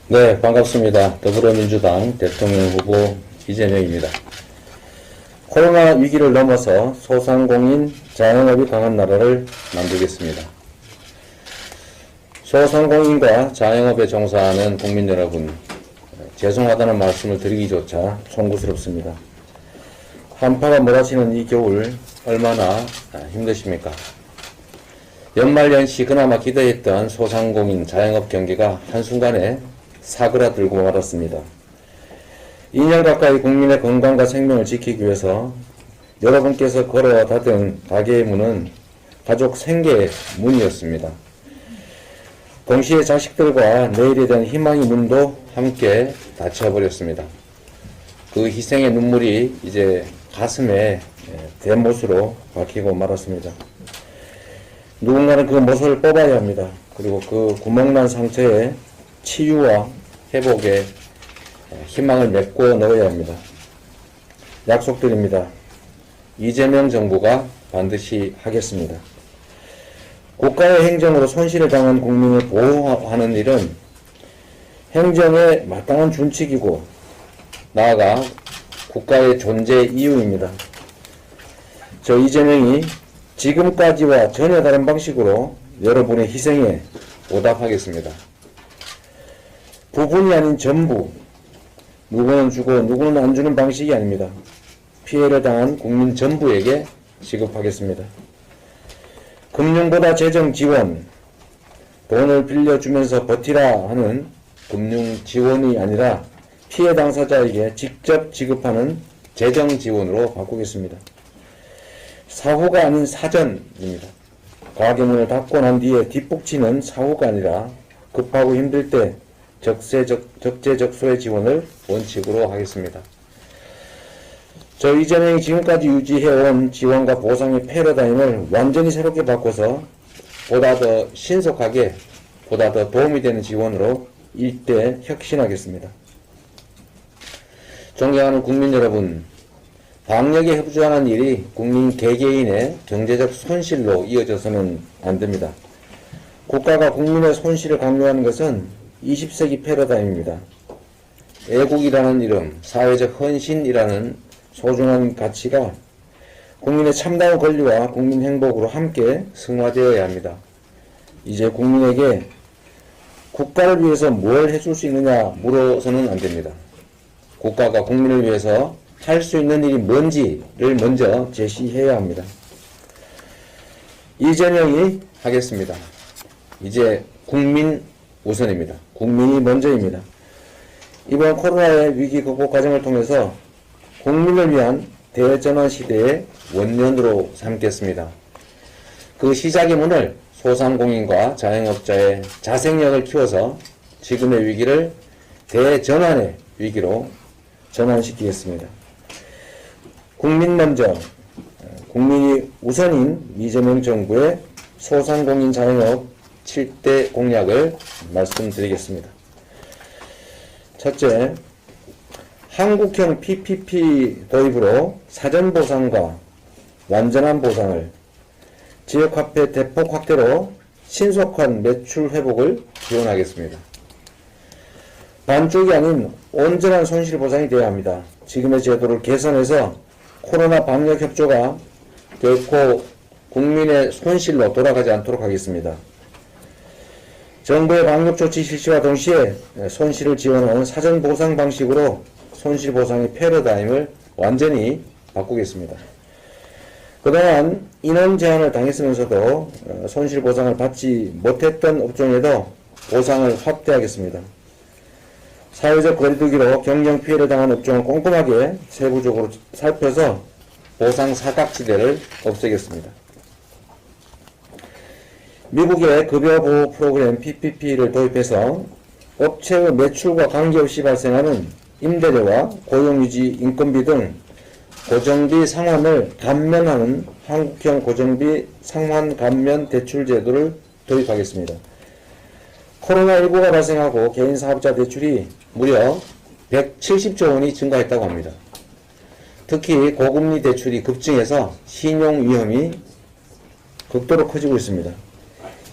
네, 반갑습니다. 더불어민주당 대통령 후보 이재명입니다. 코로나 위기를 넘어서 소상공인 자영업이 강한 나라를 만들겠습니다. 소상공인과 자영업에 종사하는 국민 여러분, 죄송하다는 말씀을 드리기조차 송구스럽습니다. 한파가 몰아치는 이 겨울 얼마나 힘드십니까? 연말연시 그나마 기대했던 소상공인 자영업 경기가 한순간에 사그라들고 말았습니다. 2년 가까이 국민의 건강과 생명을 지키기 위해서 여러분께서 걸어 닫은 가게의 문은 가족 생계의 문이었습니다. 동시에 자식들과 내일에 대한 희망의 문도 함께 닫혀버렸습니다. 그 희생의 눈물이 이제 가슴에 대못으로 박히고 말았습니다. 누군가는 그 못을 뽑아야 합니다. 그리고 그 구멍난 상처에 치유와 회복에 희망을 메꿔 넣어야 합니다. 약속드립니다. 이재명 정부가 반드시 하겠습니다. 국가의 행정으로 손실을 당한 국민을 보호하는 일은 행정의 마땅한 준칙이고 나아가 국가의 존재 이유입니다. 저 이재명이 지금까지와 전혀 다른 방식으로 여러분의 희생에 보답하겠습니다. 부분이 아닌 전부, 누구는 주고 누구는 안 주는 방식이 아닙니다. 피해를 당한 국민 전부에게 지급하겠습니다. 금융보다 재정 지원, 돈을 빌려주면서 버티라 하는 금융 지원이 아니라 피해 당사자에게 직접 지급하는 재정 지원으로 바꾸겠습니다. 사후가 아닌 사전입니다. 가게문을 닫고 난 뒤에 뒷북치는 사후가 아니라 급하고 힘들 때 적재적소의 지원을 원칙으로 하겠습니다. 저 이재명이 지금까지 유지해온 지원과 보상의 패러다임을 완전히 새롭게 바꿔서 보다 더 신속하게 보다 더 도움이 되는 지원으로 일대 혁신하겠습니다. 존경하는 국민 여러분, 방역에 협조하는 일이 국민 개개인의 경제적 손실로 이어져서는 안 됩니다. 국가가 국민의 손실을 강요하는 것은 20세기 패러다임입니다. 애국이라는 이름, 사회적 헌신이라는 소중한 가치가 국민의 참다운 권리와 국민 행복으로 함께 승화되어야 합니다. 이제 국민에게 국가를 위해서 뭘 해줄 수 있느냐 물어서는 안 됩니다. 국가가 국민을 위해서 할 수 있는 일이 뭔지를 먼저 제시해야 합니다. 이재명이 하겠습니다. 이제 국민 우선입니다. 국민이 먼저입니다. 이번 코로나의 위기 극복 과정을 통해서 국민을 위한 대전환 시대의 원년으로 삼겠습니다. 그 시작의 문을 소상공인과 자영업자의 자생력을 키워서 지금의 위기를 대전환의 위기로 전환시키겠습니다. 국민 먼저, 국민이 우선인 이재명 정부의 소상공인 자영업 7대 공약을 말씀드리겠습니다. 첫째, 한국형 PPP 도입으로 사전보상과 완전한 보상을, 지역화폐 대폭 확대로 신속한 매출 회복을 지원하겠습니다. 반쪽이 아닌 온전한 손실보상이 되어야 합니다. 지금의 제도를 개선해서 코로나 방역 협조가 결코 국민의 손실로 돌아가지 않도록 하겠습니다. 정부의 방역조치 실시와 동시에 손실을 지원하는 사전보상 방식으로 손실보상의 패러다임을 완전히 바꾸겠습니다. 그동안 인원 제한을 당했으면서도 손실보상을 받지 못했던 업종에도 보상을 확대하겠습니다. 사회적 거리두기로 경영 피해를 당한 업종을 꼼꼼하게 세부적으로 살펴서 보상 사각지대를 없애겠습니다. 미국의 급여보호 프로그램 PPP를 도입해서 업체의 매출과 관계없이 발생하는 임대료와 고용유지, 인건비 등 고정비 상환을 감면하는 한국형 고정비 상환 감면 대출 제도를 도입하겠습니다. 코로나19가 발생하고 개인 사업자 대출이 무려 170조 원이 증가했다고 합니다. 특히 고금리 대출이 급증해서 신용 위험이 극도로 커지고 있습니다.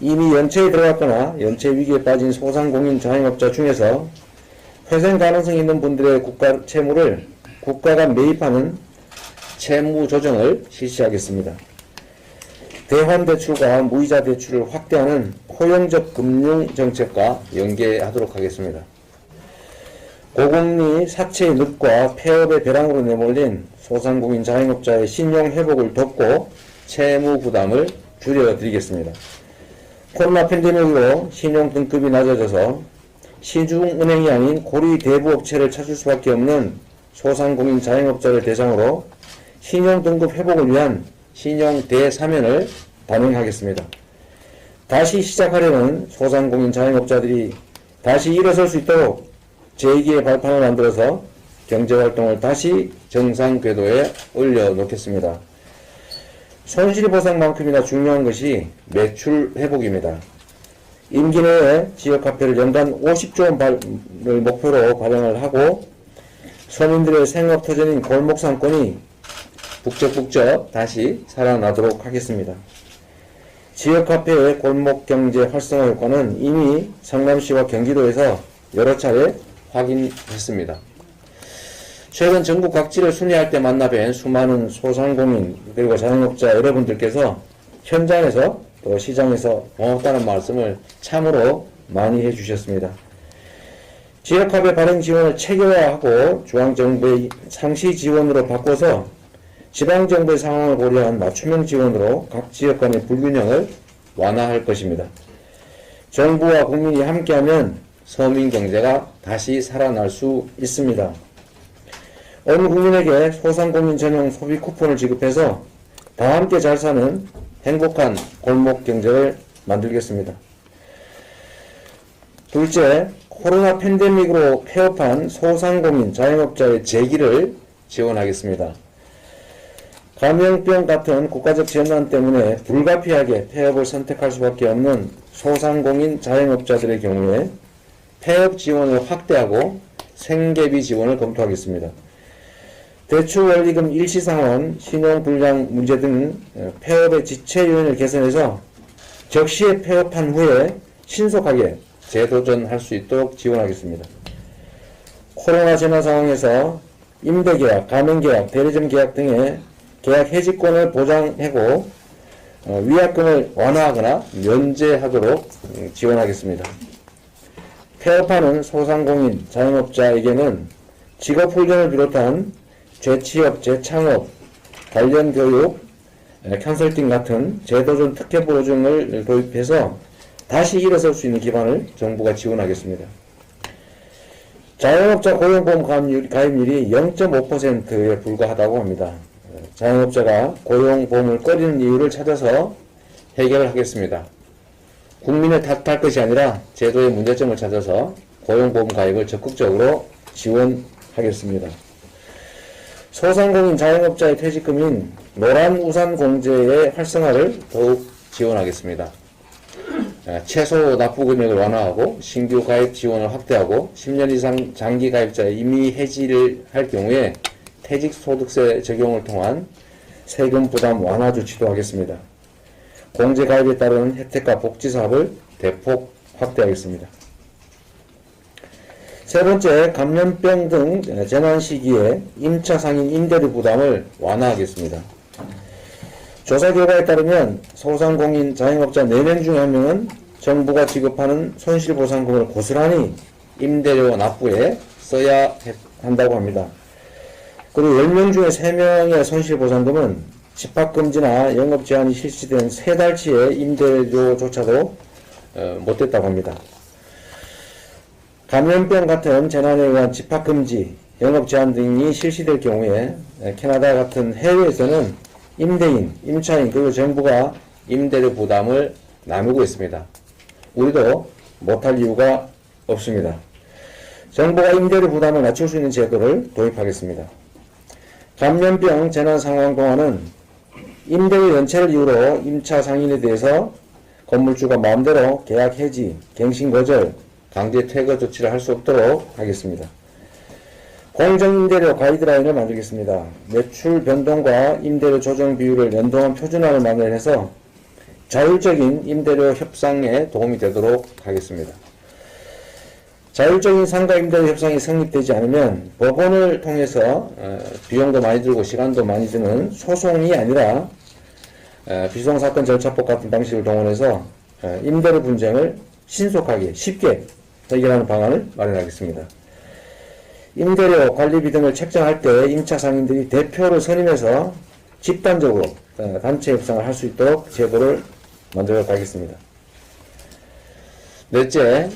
이미 연체에 들어갔거나 연체 위기에 빠진 소상공인 자영업자 중에서 회생 가능성이 있는 분들의 국가 채무를 국가가 매입하는 채무 조정을 실시하겠습니다. 대환대출과 무이자 대출을 확대하는 포용적 금융정책과 연계하도록 하겠습니다. 고금리 사채의 늪과 폐업의 벼랑으로 내몰린 소상공인 자영업자의 신용 회복을 돕고 채무 부담을 줄여드리겠습니다. 코로나 팬데믹으로 신용 등급이 낮아져서 시중은행이 아닌 고리 대부업체를 찾을 수밖에 없는 소상공인 자영업자를 대상으로 신용 등급 회복을 위한 신용 대사면을 단행하겠습니다. 다시 시작하려는 소상공인 자영업자들이 다시 일어설 수 있도록 제2기의 발판을 만들어서 경제활동을 다시 정상 궤도에 올려놓겠습니다. 손실보상만큼이나 중요한 것이 매출 회복입니다. 임기 내에 지역화폐를 연간 50조 원을 목표로 발행을 하고 서민들의 생업터전인 골목상권이 북적북적 다시 살아나도록 하겠습니다. 지역화폐의 골목경제 활성화 효과는 이미 성남시와 경기도에서 여러 차례 확인했습니다. 최근 전국 각지를 순회할 때 만나 뵌 수많은 소상공인 그리고 자영업자 여러분들께서 현장에서 또 시장에서 고맙다는 말씀을 참으로 많이 해주셨습니다. 지역화폐 발행 지원을 체계화하고 중앙정부의 상시 지원으로 바꿔서 지방정부의 상황을 고려한 맞춤형 지원으로 각 지역 간의 불균형을 완화할 것입니다. 정부와 국민이 함께하면 서민 경제가 다시 살아날 수 있습니다. 어느 국민에게 소상공인 전용 소비 쿠폰을 지급해서 다 함께 잘 사는 행복한 골목 경제를 만들겠습니다. 둘째, 코로나 팬데믹으로 폐업한 소상공인 자영업자의 재기를 지원하겠습니다. 감염병 같은 국가적 재난 때문에 불가피하게 폐업을 선택할 수밖에 없는 소상공인 자영업자들의 경우에 폐업 지원을 확대하고 생계비 지원을 검토하겠습니다. 대출원리금 일시상환, 신용불량 문제 등 폐업의 지체 요인을 개선해서 적시에 폐업한 후에 신속하게 재도전할 수 있도록 지원하겠습니다. 코로나 재난 상황에서 임대계약, 가맹계약, 대리점 계약 등의 계약 해지권을 보장하고 위약금을 완화하거나 면제하도록 지원하겠습니다. 폐업하는 소상공인 자영업자에게는 직업훈련을 비롯한 재취업, 재창업, 관련 교육, 컨설팅 같은 재도전 특혜 보증을 도입해서 다시 일어설 수 있는 기반을 정부가 지원하겠습니다. 자영업자 고용보험 가입률이 0.5%에 불과하다고 합니다. 자영업자가 고용보험을 꺼리는 이유를 찾아서 해결하겠습니다. 국민을 탓할 것이 아니라 제도의 문제점을 찾아서 고용보험 가입을 적극적으로 지원하겠습니다. 소상공인 자영업자의 퇴직금인 노란우산 공제의 활성화를 더욱 지원하겠습니다. 최소 납부 금액을 완화하고 신규 가입 지원을 확대하고 10년 이상 장기 가입자의 임의 해지를 할 경우에 퇴직소득세 적용을 통한 세금 부담 완화 조치도 하겠습니다. 공제 가입에 따른 혜택과 복지 사업을 대폭 확대하겠습니다. 세 번째, 감염병 등 재난 시기에 임차 상인 임대료 부담을 완화하겠습니다. 조사 결과에 따르면 소상공인 자영업자 4명 중 1명은 정부가 지급하는 손실보상금을 고스란히 임대료 납부에 써야 한다고 합니다. 그리고 10명 중에 3명의 손실보상금은 집합금지나 영업제한이 실시된 3달치의 임대료조차도 못했다고 합니다. 감염병 같은 재난에 의한 집합금지, 영업제한 등이 실시될 경우에 캐나다 같은 해외에서는 임대인, 임차인 그리고 정부가 임대료 부담을 나누고 있습니다. 우리도 못할 이유가 없습니다. 정부가 임대료 부담을 낮출 수 있는 제도를 도입하겠습니다. 감염병 재난 상황 동안은 임대료 연체를 이유로 임차 상인에 대해서 건물주가 마음대로 계약 해지, 갱신 거절, 강제 퇴거 조치를 할 수 없도록 하겠습니다. 공정임대료 가이드라인을 만들겠습니다. 매출 변동과 임대료 조정 비율을 연동한 표준화를 마련해서 자율적인 임대료 협상에 도움이 되도록 하겠습니다. 자율적인 상가 임대료 협상이 성립되지 않으면 법원을 통해서 비용도 많이 들고 시간도 많이 드는 소송이 아니라 비소송사건 절차법 같은 방식을 동원해서 임대료 분쟁을 신속하게 쉽게 해결하는 방안을 마련하겠습니다. 임대료 관리비 등을 책정할 때 임차 상인들이 대표를 선임해서 집단적으로 단체 협상을 할 수 있도록 제도를 만들어 가겠습니다. 넷째,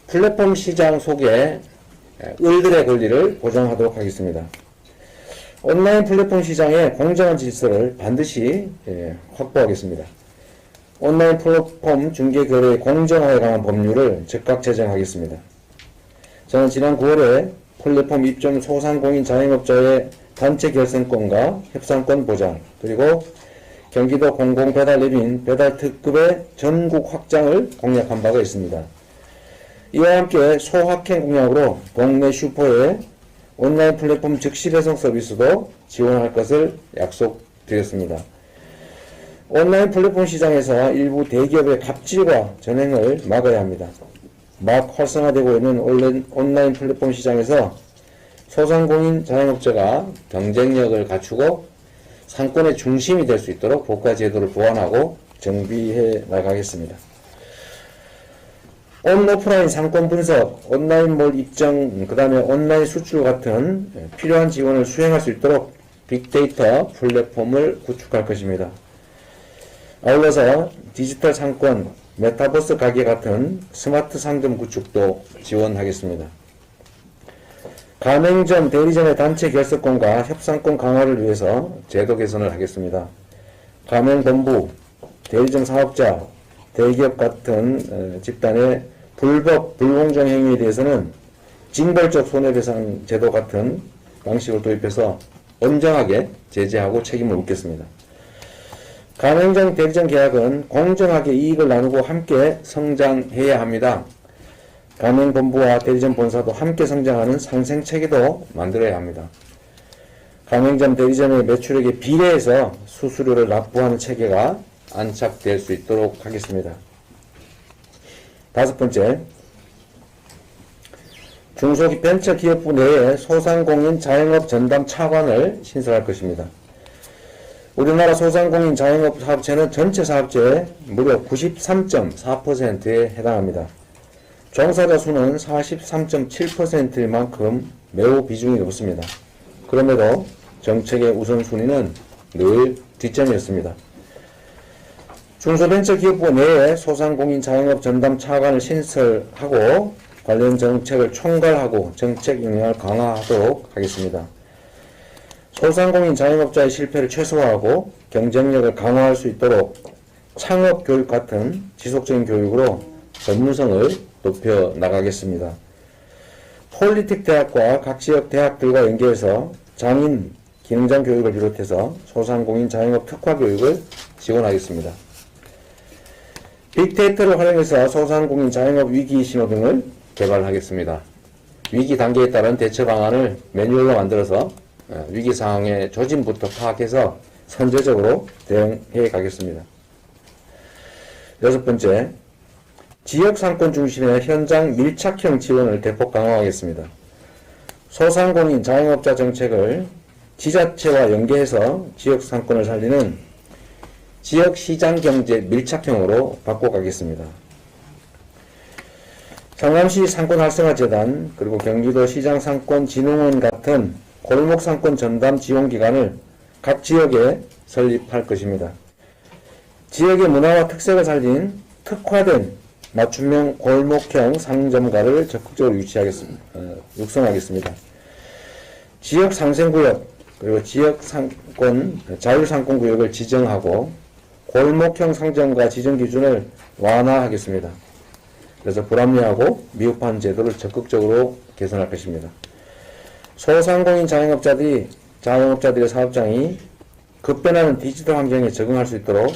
플랫폼 시장 속에 을들의 권리를 보장하도록 하겠습니다. 온라인 플랫폼 시장의 공정한 질서를 반드시 확보하겠습니다. 온라인 플랫폼 중개 거래의 공정화에 관한 법률을 즉각 제정하겠습니다. 저는 지난 9월에 플랫폼 입점 소상공인 자영업자의 단체 결성권과 협상권 보장, 그리고 경기도 공공배달앱인 배달특급의 전국 확장을 공약한 바가 있습니다. 이와 함께 소확행 공약으로 동네 슈퍼의 온라인 플랫폼 즉시 배송 서비스도 지원할 것을 약속드렸습니다. 온라인 플랫폼 시장에서 일부 대기업의 갑질과 전횡을 막아야 합니다. 막 활성화되고 있는 온라인 플랫폼 시장에서 소상공인 자영업자가 경쟁력을 갖추고 상권의 중심이 될 수 있도록 법과 제도를 보완하고 정비해 나가겠습니다. 온오프라인 상권 분석, 온라인몰 입점, 그 다음에 온라인 수출 같은 필요한 지원을 수행할 수 있도록 빅데이터 플랫폼을 구축할 것입니다. 아울러서 디지털 상권, 메타버스 가게 같은 스마트 상점 구축도 지원하겠습니다. 가맹점, 대리점의 단체 결석권과 협상권 강화를 위해서 제도 개선을 하겠습니다. 가맹본부, 대리점 사업자, 대기업 같은 집단의 불법, 불공정 행위에 대해서는 징벌적 손해배상 제도 같은 방식을 도입해서 엄정하게 제재하고 책임을 묻겠습니다. 가맹점, 대리점 계약은 공정하게 이익을 나누고 함께 성장해야 합니다. 가맹본부와 대리점 본사도 함께 성장하는 상생체계도 만들어야 합니다. 가맹점, 대리점의 매출액에 비례해서 수수료를 납부하는 체계가 안착될 수 있도록 하겠습니다. 다섯 번째, 중소벤처기업부 내에 소상공인 자영업 전담 차관을 신설할 것입니다. 우리나라 소상공인 자영업 사업체는 전체 사업체의 무려 93.4%에 해당합니다. 종사자 수는 43.7%일 만큼 매우 비중이 높습니다. 그럼에도 정책의 우선순위는 늘 뒷점이었습니다. 중소벤처기업부 내에 소상공인 자영업 전담 차관을 신설하고 관련 정책을 총괄하고 정책 영향을 강화하도록 하겠습니다. 소상공인 자영업자의 실패를 최소화하고 경쟁력을 강화할 수 있도록 창업교육 같은 지속적인 교육으로 전문성을 높여 나가겠습니다. 폴리텍 대학과 각 지역 대학들과 연계해서 장인, 기능장 교육을 비롯해서 소상공인 자영업 특화 교육을 지원하겠습니다. 빅데이터를 활용해서 소상공인 자영업 위기 신호 등을 개발하겠습니다. 위기 단계에 따른 대처 방안을 매뉴얼로 만들어서 위기 상황의 조짐부터 파악해서 선제적으로 대응해 가겠습니다. 여섯 번째, 지역 상권 중심의 현장 밀착형 지원을 대폭 강화하겠습니다. 소상공인 자영업자 정책을 지자체와 연계해서 지역 상권을 살리는 지역 시장 경제 밀착형으로 바꿔가겠습니다. 성남시 상권활성화재단 그리고 경기도 시장상권진흥원 같은 골목상권 전담 지원기관을 각 지역에 설립할 것입니다. 지역의 문화와 특색을 살린 특화된 맞춤형 골목형 상점가를 적극적으로 육성하겠습니다. 지역 상생구역 그리고 지역 상권, 자율상권구역을 지정하고 골목형 상점가 지정 기준을 완화하겠습니다. 그래서 불합리하고 미흡한 제도를 적극적으로 개선할 것입니다. 소상공인 자영업자들의 사업장이 급변하는 디지털 환경에 적응할 수 있도록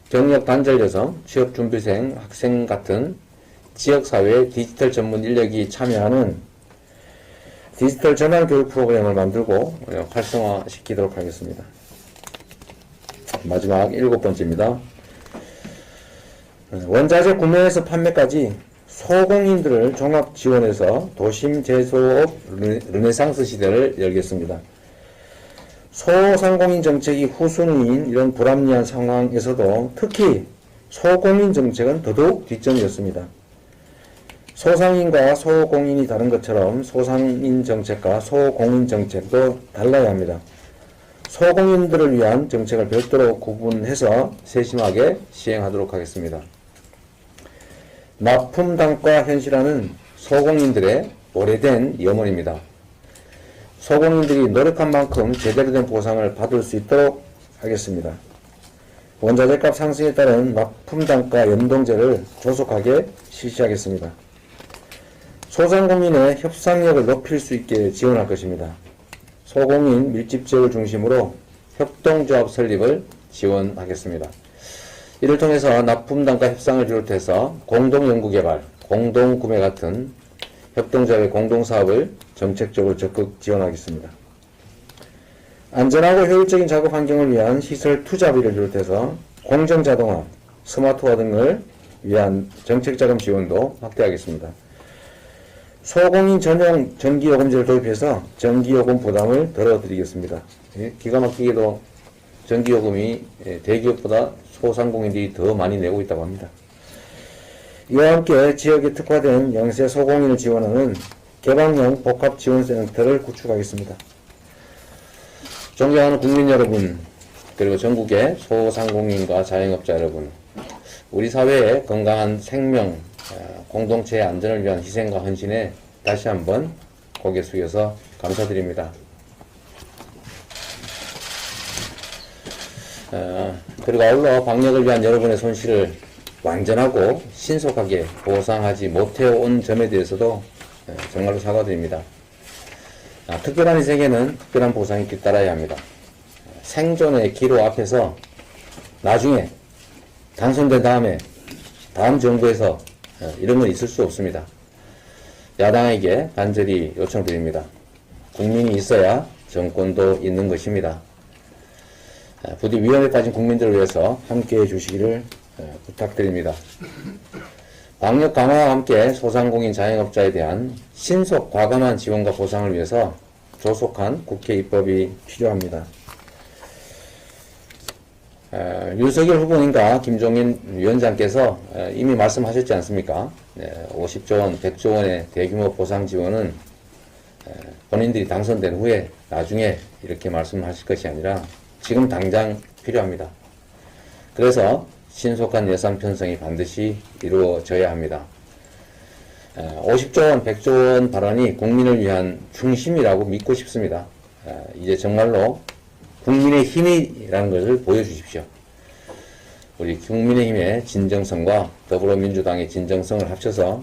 경력 단절 여성, 취업준비생, 학생 같은 지역사회의 디지털 전문 인력이 참여하는 디지털 전환 교육 프로그램을 만들고 활성화시키도록 하겠습니다. 마지막 일곱 번째입니다. 원자재 구매에서 판매까지 소공인들을 종합 지원해서 도심 제조업 르네상스 시대를 열겠습니다. 소상공인 정책이 후순위인 이런 불합리한 상황에서도 특히 소공인 정책은 더더욱 뒷전이었습니다. 소상인과 소공인이 다른 것처럼 소상인 정책과 소공인 정책도 달라야 합니다. 소공인들을 위한 정책을 별도로 구분해서 세심하게 시행하도록 하겠습니다. 납품단가 현실화는 소공인들의 오래된 염원입니다. 소공인들이 노력한 만큼 제대로 된 보상을 받을 수 있도록 하겠습니다. 원자재값 상승에 따른 납품단가 연동제를 조속하게 실시하겠습니다. 소상공인의 협상력을 높일 수 있게 지원할 것입니다. 소공인 밀집 지역을 중심으로 협동조합 설립을 지원하겠습니다. 이를 통해서 납품단가 협상을 비롯해서 공동연구개발, 공동구매 같은 협동조합의 공동사업을 정책적으로 적극 지원하겠습니다. 안전하고 효율적인 작업 환경을 위한 시설 투자비를 비롯해서 공정자동화, 스마트화 등을 위한 정책자금 지원도 확대하겠습니다. 소공인 전용 전기요금제를 도입해서 전기요금 부담을 덜어드리겠습니다. 기가 막히게도 전기요금이 대기업보다 소상공인들이 더 많이 내고 있다고 합니다. 이와 함께 지역에 특화된 영세 소공인을 지원하는 개방형 복합지원센터를 구축하겠습니다. 존경하는 국민 여러분, 그리고 전국의 소상공인과 자영업자 여러분, 우리 사회의 건강한 생명, 공동체의 안전을 위한 희생과 헌신에 다시 한번 고개 숙여서 감사드립니다. 그리고 아울러 방역을 위한 여러분의 손실을 완전하고 신속하게 보상하지 못해온 점에 대해서도 정말로 사과드립니다. 특별한 희생에는 특별한 보상이 뒤따라야 합니다. 생존의 기로 앞에서 나중에 당선된 다음에 다음 정부에서 이런 건 있을 수 없습니다. 야당에게 간절히 요청드립니다. 국민이 있어야 정권도 있는 것입니다. 부디 위험에 빠진 국민들을 위해서 함께해 주시기를 부탁드립니다. 방역 강화와 함께 소상공인 자영업자에 대한 신속 과감한 지원과 보상을 위해서 조속한 국회 입법이 필요합니다. 윤석열 후보님과 김종인 위원장께서 이미 말씀하셨지 않습니까? 50조 원, 100조 원의 대규모 보상 지원은 본인들이 당선된 후에 나중에 이렇게 말씀하실 것이 아니라 지금 당장 필요합니다. 그래서 신속한 예산 편성이 반드시 이루어져야 합니다. 50조 원, 100조 원 발언이 국민을 위한 중심이라고 믿고 싶습니다. 이제 정말로 국민의 힘이라는 것을 보여주십시오. 우리 국민의힘의 진정성과 더불어민주당의 진정성을 합쳐서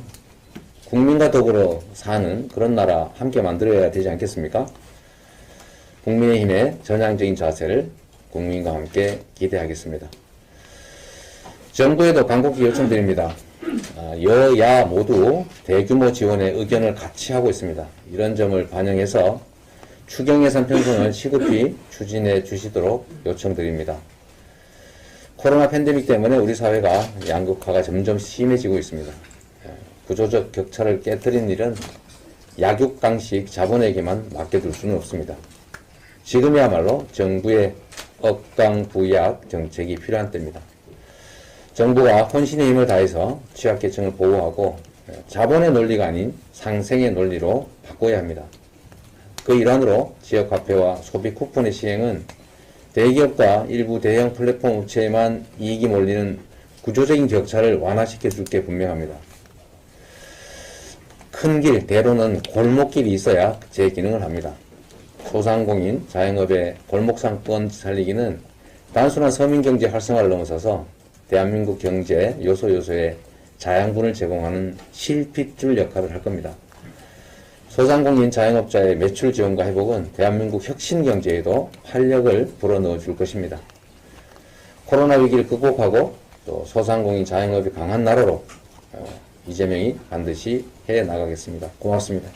국민과 더불어 사는 그런 나라 함께 만들어야 되지 않겠습니까? 국민의힘의 전향적인 자세를 국민과 함께 기대하겠습니다. 정부에도 간곡히 요청드립니다. 여야 모두 대규모 지원의 의견을 같이 하고 있습니다. 이런 점을 반영해서 추경예산 편성을 시급히 추진해 주시도록 요청드립니다. 코로나 팬데믹 때문에 우리 사회가 양극화가 점점 심해지고 있습니다. 구조적 격차를 깨뜨리는 일은 약육강식 자본에게만 맡겨둘 수는 없습니다. 지금이야말로 정부의 억강부약 정책이 필요한 때입니다. 정부가 혼신의 힘을 다해서 취약계층을 보호하고 자본의 논리가 아닌 상생의 논리로 바꿔야 합니다. 그 일환으로 지역화폐와 소비 쿠폰의 시행은 대기업과 일부 대형 플랫폼 업체에만 이익이 몰리는 구조적인 격차를 완화시켜 줄 게 분명합니다. 큰 길, 대로는 골목길이 있어야 제 기능을 합니다. 소상공인, 자영업의 골목상권 살리기는 단순한 서민경제 활성화를 넘어서서 대한민국 경제 요소요소에 자양분을 제공하는 실핏줄 역할을 할 겁니다. 소상공인 자영업자의 매출 지원과 회복은 대한민국 혁신 경제에도 활력을 불어넣어 줄 것입니다. 코로나 위기를 극복하고 또 소상공인 자영업이 강한 나라로 이재명이 반드시 해 나가겠습니다. 고맙습니다.